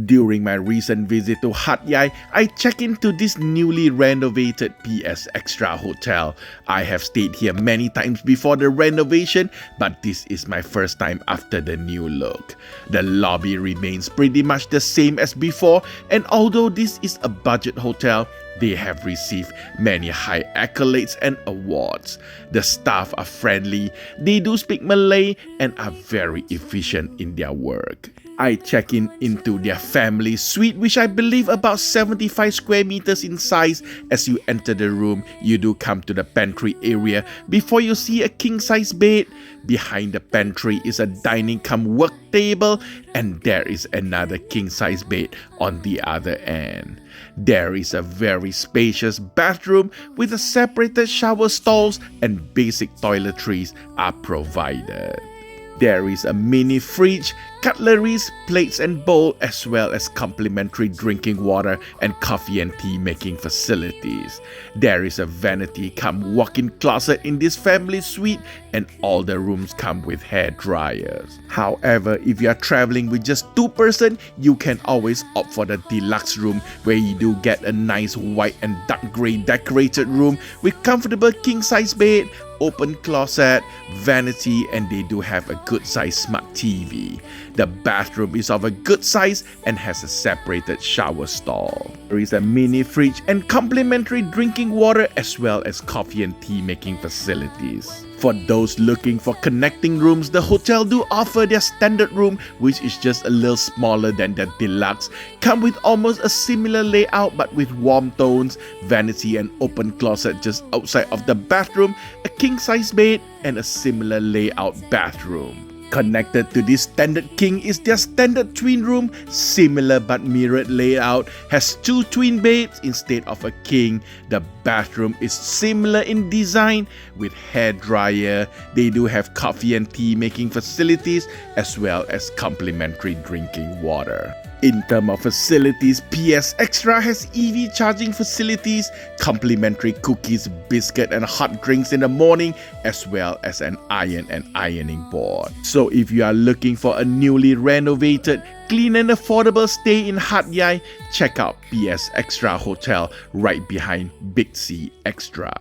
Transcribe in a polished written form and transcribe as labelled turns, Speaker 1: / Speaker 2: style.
Speaker 1: During my recent visit to Hatyai, I checked into this newly renovated PS Extra hotel. I have stayed here many times before the renovation, but this is my first time after the new look. The lobby remains pretty much the same as before, and although this is a budget hotel, they have received many high accolades and awards. The staff are friendly, they do speak Malay, and are very efficient in their work. I check into their family suite, which I believe about 75 square meters in size. As you enter the room, you do come to the pantry area before you see a king-size bed. Behind the pantry is a dining cum work table, and there is another king-size bed on the other end. There is a very spacious bathroom with a separated shower stalls, and basic toiletries are provided. There is a mini fridge, cutleries, plates and bowl, as well as complimentary drinking water and coffee and tea making facilities. There is a vanity cum walk-in closet in this family suite, and all the rooms come with hair dryers. However, if you are traveling with just 2 persons, you can always opt for the deluxe room, where you do get a nice white and dark grey decorated room with comfortable king-size bed, open closet, vanity, and they do have a good size smart TV. The bathroom is of a good size and has a separated shower stall. There is a mini fridge and complimentary drinking water, as well as coffee and tea making facilities. For those looking for connecting rooms, the hotel do offer their standard room, which is just a little smaller than the deluxe. Come with almost a similar layout but with warm tones, vanity and open closet just outside of the bathroom, a king-size bed, and a similar layout bathroom. Connected to this standard king is their standard twin room, similar but mirrored layout, has 2 twin beds instead of a king. The bathroom is similar in design with hair dryer. They do have coffee and tea making facilities, as well as complimentary drinking water. In terms of facilities, PS Extra has EV charging facilities, complimentary cookies, biscuit and hot drinks in the morning, as well as an iron and ironing board. So if you are looking for a newly renovated, clean and affordable stay in Hatyai, check out PS Extra Hotel right behind Big C Extra.